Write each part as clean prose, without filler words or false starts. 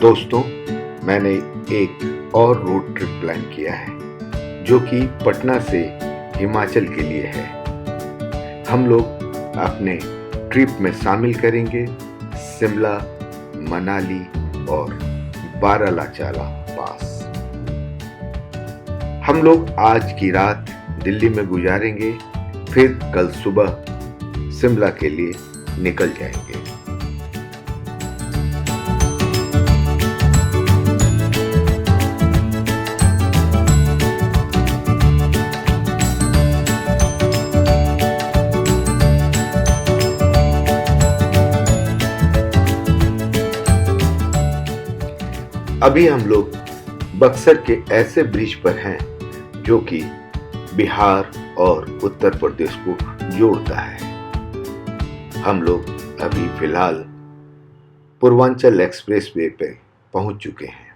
दोस्तों, मैंने एक और रोड ट्रिप प्लान किया है जो कि पटना से हिमाचल के लिए है। हम लोग अपने ट्रिप में शामिल करेंगे शिमला, मनाली और बारालाचाला पास। हम लोग आज की रात दिल्ली में गुजारेंगे, फिर कल सुबह शिमला के लिए निकल जाएंगे। अभी हम लोग बक्सर के ऐसे ब्रिज पर हैं जो कि बिहार और उत्तर प्रदेश को जोड़ता है। हम लोग अभी फिलहाल पूर्वांचल एक्सप्रेसवे पे पहुंच चुके हैं।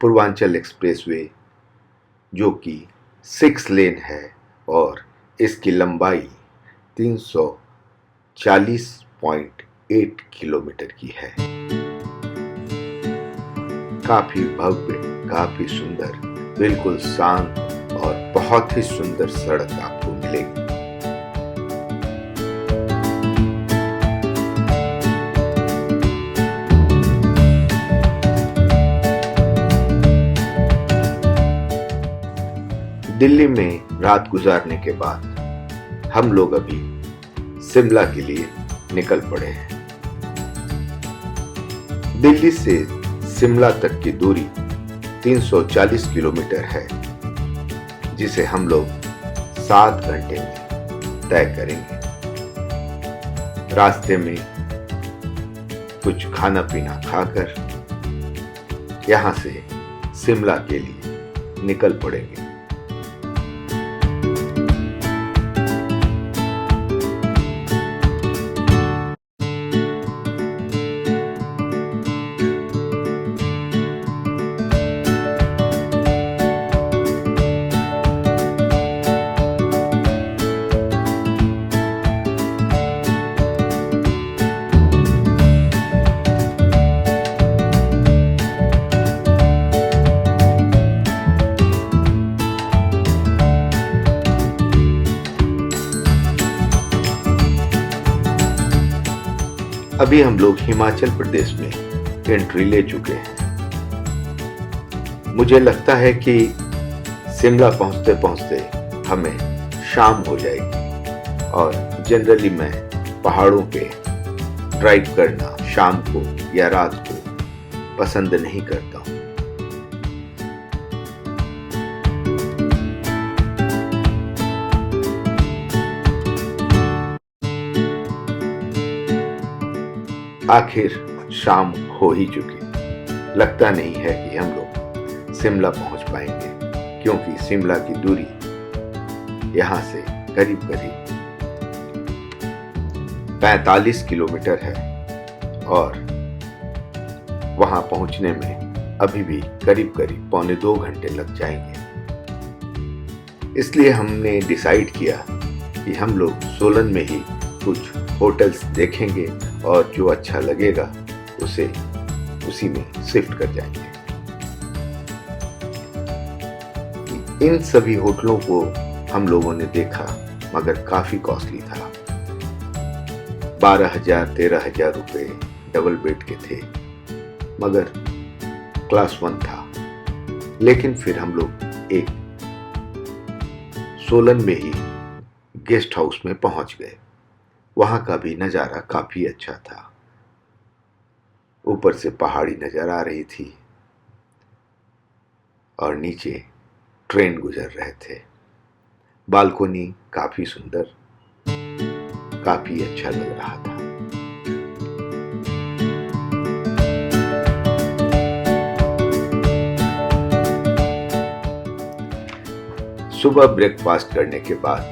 पूर्वांचल एक्सप्रेसवे जो कि 6 लेन है और इसकी लंबाई 340.8 किलोमीटर की है। काफी भव्य, काफी सुंदर, बिल्कुल शांत और बहुत ही सुंदर सड़क आपको मिलेगी। दिल्ली में रात गुजारने के बाद हम लोग अभी शिमला के लिए निकल पड़े हैं। दिल्ली से शिमला तक की दूरी 340 किलोमीटर है, जिसे हम लोग 7 घंटे में तय करेंगे। रास्ते में कुछ खाना पीना खाकर यहां से शिमला के लिए निकल पड़ेंगे। अभी हम लोग हिमाचल प्रदेश में एंट्री ले चुके हैं। मुझे लगता है कि शिमला पहुंचते पहुंचते हमें शाम हो जाएगी और जनरली मैं पहाड़ों पे ड्राइव करना शाम को या रात को पसंद नहीं करता हूं। आखिर शाम हो ही चुकी। लगता नहीं है कि हम लोग शिमला पहुंच पाएंगे, क्योंकि शिमला की दूरी यहां से करीब करीब 45 किलोमीटर है और वहां पहुंचने में अभी भी करीब करीब 1.25 घंटे लग जाएंगे। इसलिए हमने डिसाइड किया कि हम लोग सोलन में ही कुछ होटल्स देखेंगे और जो अच्छा लगेगा उसी में शिफ्ट कर जाएंगे। इन सभी होटलों को हम लोगों ने देखा, मगर काफी कॉस्टली था। 12,000-13,000 रुपए डबल बेड के थे, मगर क्लास 1 था। लेकिन फिर हम लोग एक सोलन में ही गेस्ट हाउस में पहुंच गए। वहां का भी नजारा काफी अच्छा था। ऊपर से पहाड़ी नजर आ रही थी और नीचे ट्रेन गुजर रहे थे। बालकोनी काफी सुंदर, काफी अच्छा लग रहा था। सुबह ब्रेकफास्ट करने के बाद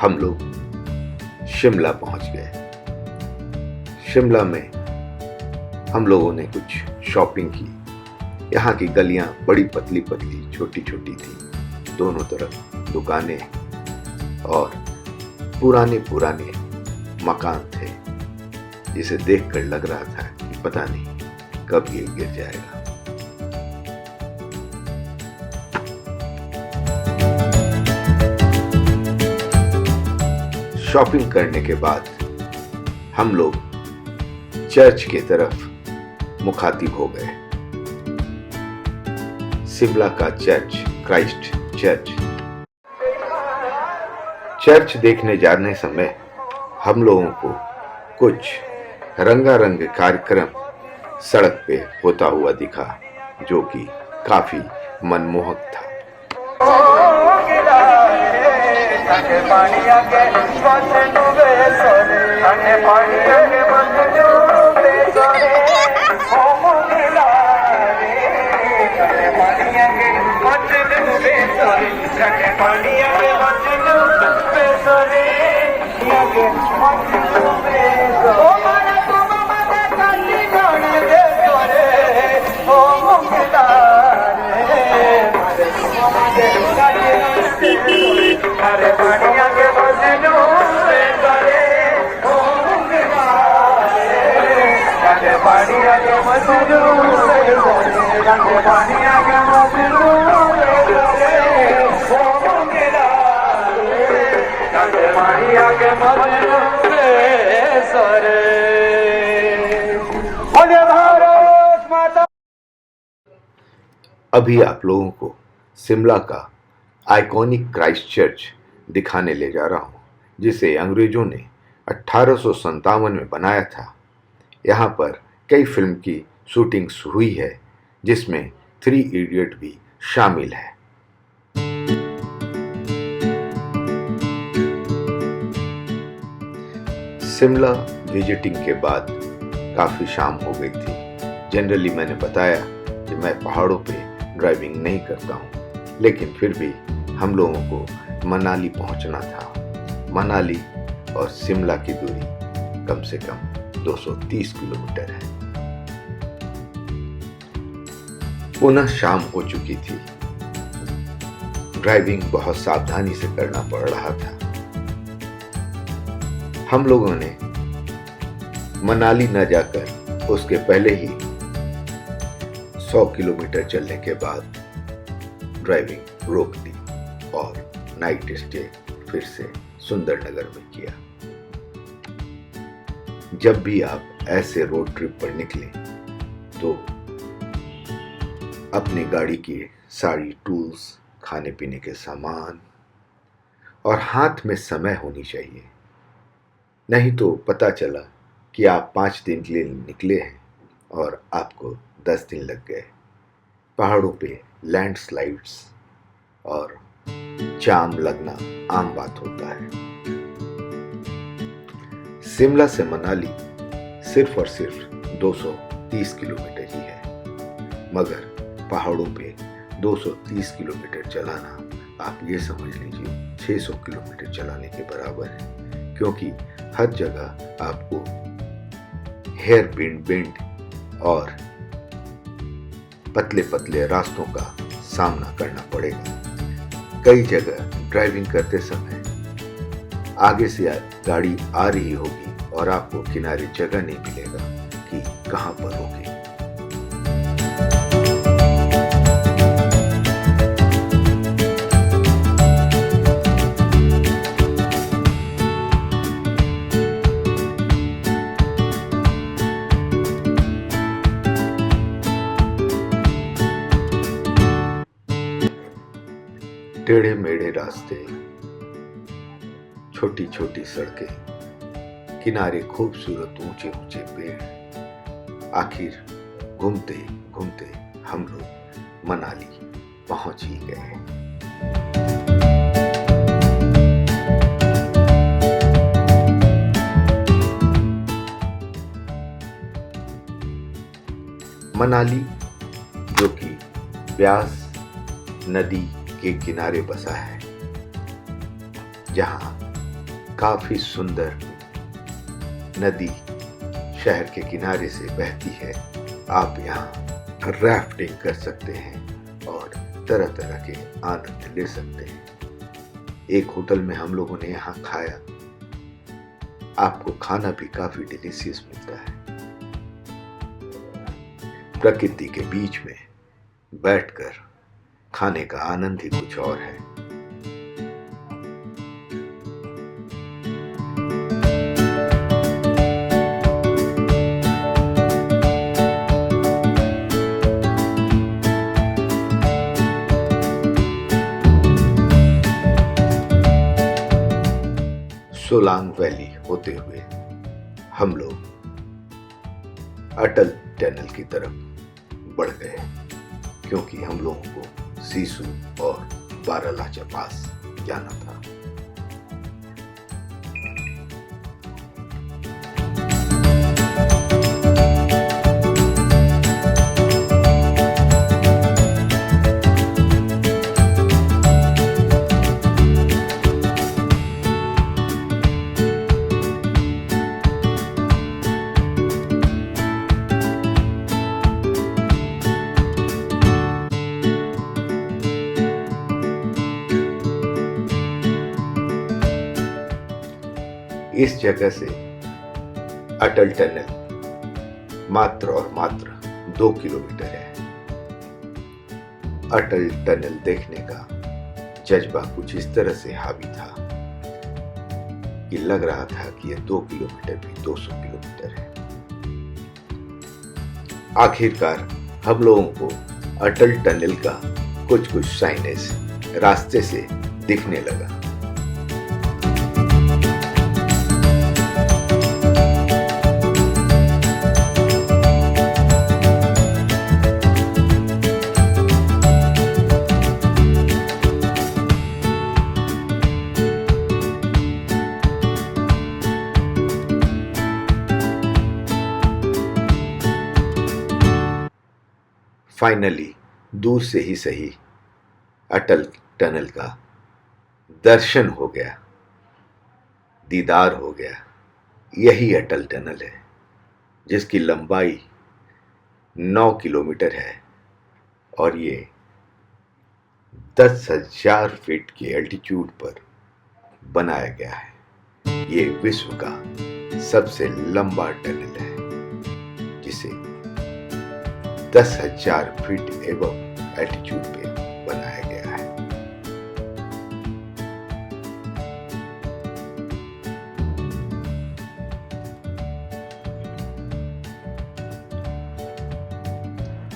हम लोग शिमला पहुंच गए। शिमला में हम लोगों ने कुछ शॉपिंग की। यहाँ की गलियां बड़ी पतली पतली, छोटी छोटी थी। दोनों तरफ दुकानें और पुराने मकान थे, जिसे देखकर लग रहा था कि पता नहीं कब ये गिर जाएगा। शॉपिंग करने के बाद हम लोग चर्च की तरफ मुखातिब हो गए। शिमला का चर्च, क्राइस्ट चर्च देखने जाने समय हम लोगों को कुछ रंगारंग कार्यक्रम सड़क पे होता हुआ दिखा, जो कि काफी मनमोहक था। अभी आप लोगों को शिमला का आइकॉनिक क्राइस्ट चर्च दिखाने ले जा रहा हूं, जिसे अंग्रेजों ने 1857 में बनाया था। यहाँ पर कई फिल्म की शूटिंग्स हुई है, जिसमें 3 इडियट भी शामिल है। शिमला विजिटिंग के बाद काफी शाम हो गई थी। जनरली मैंने बताया कि मैं पहाड़ों पे ड्राइविंग नहीं करता हूँ, लेकिन फिर भी हम लोगों को मनाली पहुंचना था। मनाली और शिमला की दूरी कम से कम 230 किलोमीटर है। पुनः शाम हो चुकी थी। ड्राइविंग बहुत सावधानी से करना पड़ रहा था। हम लोगों ने मनाली न जाकर उसके पहले ही 100 किलोमीटर चलने के बाद ड्राइविंग रोक दी और नाइट स्टे फिर से सुंदरनगर में किया। जब भी आप ऐसे रोड ट्रिप पर निकले तो अपनी गाड़ी की सारी टूल्स, खाने पीने के सामान और हाथ में समय होनी चाहिए। नहीं तो पता चला कि आप 5 दिन के लिए निकले हैं और आपको 10 दिन लग गए। पहाड़ों पे लैंडस्लाइड्स और जाम लगना आम बात होता है। शिमला से मनाली सिर्फ और सिर्फ 230 किलोमीटर ही है, मगर पहाड़ों पे 230 किलोमीटर चलाना आप ये समझ लीजिए 600 किलोमीटर चलाने के बराबर है, क्योंकि हर जगह आपको हेयर पिन बेंड और पतले पतले रास्तों का सामना करना पड़ेगा। कई जगह ड्राइविंग करते समय आगे से गाड़ी आ रही होगी और आपको किनारे जगह नहीं मिलेगा कि कहां पर रोके। टेढ़े मेढ़े रास्ते, छोटी छोटी सड़कें, किनारे खूबसूरत ऊंचे ऊंचे पेड़। आखिर घूमते घूमते हम लोग मनाली पहुंच ही गए। मनाली, जो कि ब्यास नदी के किनारे बसा है, जहां काफी सुंदर नदी शहर के किनारे से बहती है। आप यहाँ राफ्टिंग कर सकते हैं और तरह तरह के आनंद ले सकते हैं। एक होटल में हम लोगों ने यहाँ खाया। आपको खाना भी काफी डिलीशियस मिलता है। प्रकृति के बीच में बैठकर खाने का आनंद ही कुछ और है। सोलांग वैली होते हुए हम लोग अटल टनल की तरफ बढ़ गए, क्योंकि हम लोगों को सिसु और बारालाचा पास जाना था। इस जगह से अटल टनल मात्र और मात्र 2 किलोमीटर है। अटल टनल देखने का जज्बा कुछ इस तरह से हावी था कि लग रहा था कि यह 2 किलोमीटर भी 200 किलोमीटर है। आखिरकार हम लोगों को अटल टनल का कुछ कुछ साइनेज रास्ते से दिखने लगा। फाइनली दूर से ही सही अटल टनल का दर्शन हो गया, दीदार हो गया। यही अटल टनल है जिसकी लंबाई 9 किलोमीटर है और ये 10,000 फीट के एल्टीट्यूड पर बनाया गया है। ये विश्व का सबसे लंबा टनल है जिसे 10,000 फीट एबव एल्टीट्यूड पे बनाया गया है।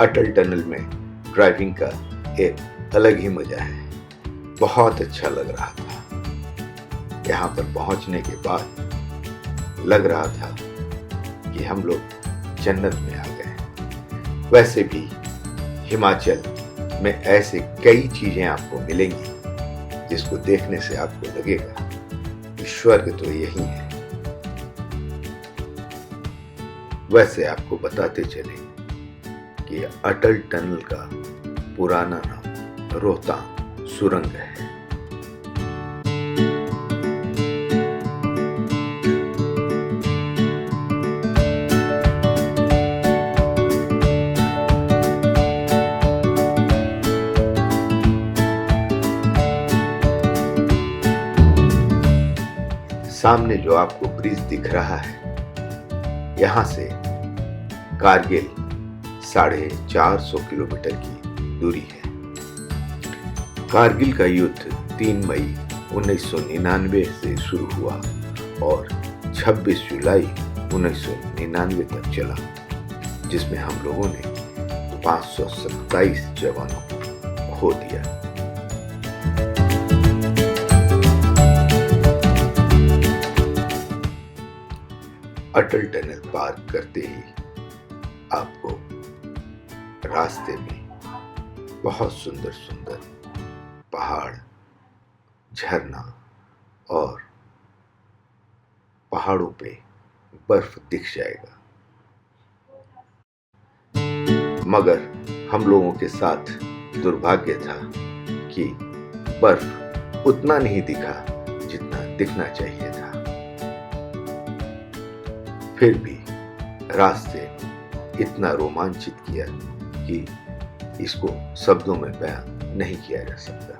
अटल टनल में ड्राइविंग का एक अलग ही मजा है। बहुत अच्छा लग रहा था। यहाँ पर पहुंचने के बाद लग रहा था कि हम लोग जन्नत में आ गए। वैसे भी हिमाचल में ऐसे कई चीजें आपको मिलेंगी जिसको देखने से आपको लगेगा कि स्वर्ग तो यही है। वैसे आपको बताते चले कि अटल टनल का पुराना नाम रोहतांग सुरंग है। सामने जो आपको ब्रिज दिख रहा है, यहां से कारगिल 450 किलोमीटर की दूरी है। कारगिल का युद्ध 3 मई 1999 से शुरू हुआ और 26 जुलाई 1999 तक चला, जिसमें हम लोगों ने 527 जवानों को खो दिया। अटल टनल पार करते ही आपको रास्ते में बहुत सुंदर सुंदर पहाड़, झरना और पहाड़ों पे बर्फ दिख जाएगा। मगर हम लोगों के साथ दुर्भाग्य था कि बर्फ उतना नहीं दिखा जितना दिखना चाहिए था। फिर भी रास्ते इतना रोमांचित किया कि इसको शब्दों में बयान नहीं किया जा सकता।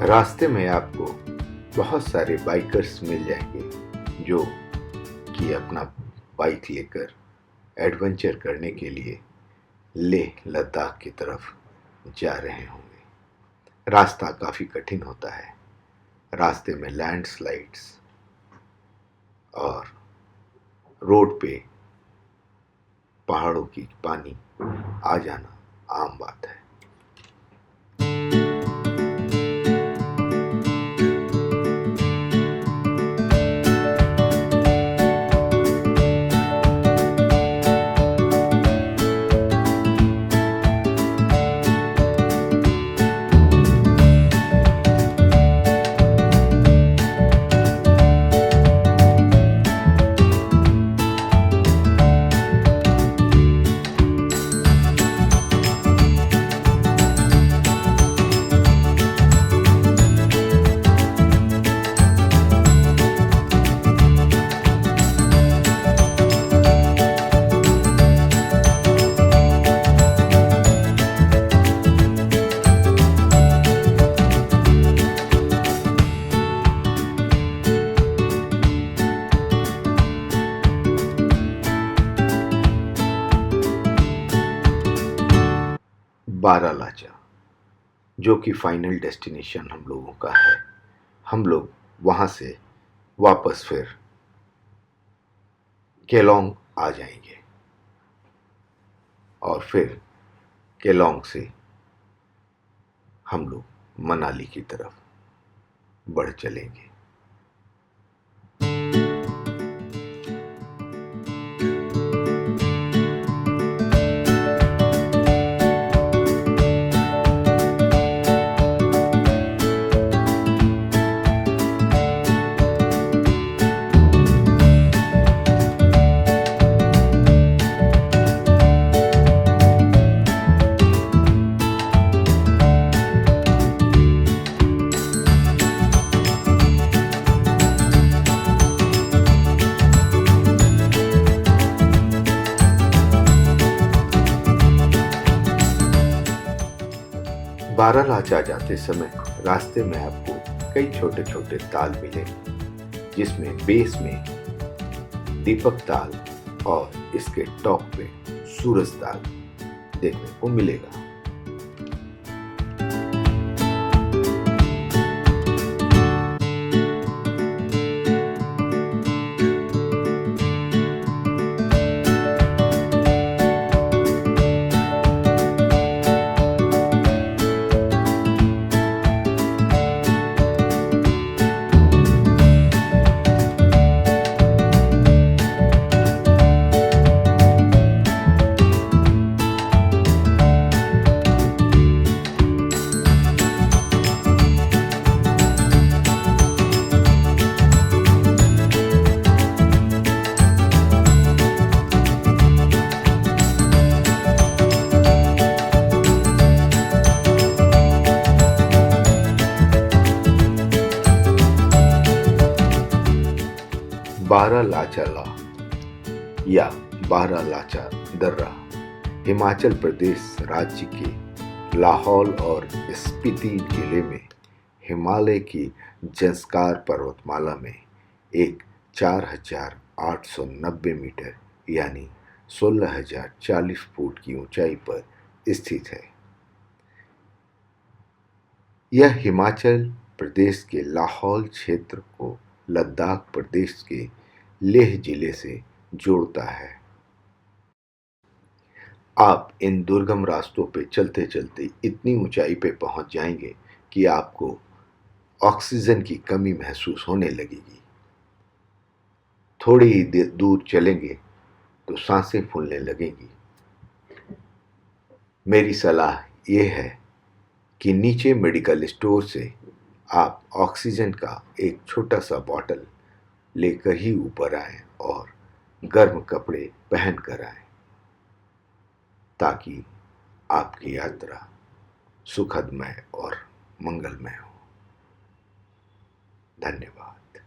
रास्ते में आपको बहुत सारे बाइकर्स मिल जाएंगे जो कि अपना बाइक लेकर एडवेंचर करने के लिए लेह लद्दाख की तरफ जा रहे होंगे। रास्ता काफ़ी कठिन होता है। रास्ते में लैंडस्लाइड्स और रोड पे पहाड़ों की पानी आ जाना आम बात है। बारालाचा, जो कि फाइनल डेस्टिनेशन हम लोगों का है। हम लोग वहाँ से वापस फिर केलोंग आ जाएंगे और फिर केलोंग से हम लोग मनाली की तरफ बढ़ चलेंगे। बारालाचा जाते समय रास्ते में आपको कई छोटे छोटे ताल मिले, जिसमें बेस में दीपक ताल और इसके टॉप पे सूरज ताल देखने को मिलेगा। बारालाचा या बारालाचा दर्रा हिमाचल प्रदेश राज्य के लाहौल और स्पीति जिले में हिमालय की जंस्कार पर्वतमाला में एक 4,890 मीटर यानी 16,040 फुट की ऊंचाई पर स्थित है। यह हिमाचल प्रदेश के लाहौल क्षेत्र को लद्दाख प्रदेश के लेह जिले से जोड़ता है। आप इन दुर्गम रास्तों पे चलते चलते इतनी ऊंचाई पे पहुंच जाएंगे कि आपको ऑक्सीजन की कमी महसूस होने लगेगी। थोड़ी ही दूर चलेंगे तो सांसें फूलने लगेंगी। मेरी सलाह यह है कि नीचे मेडिकल स्टोर से आप ऑक्सीजन का एक छोटा सा बॉटल लेकर ही ऊपर आएं और गर्म कपड़े पहन कर आएं, ताकि आपकी यात्रा सुखदमय और मंगलमय हो। धन्यवाद।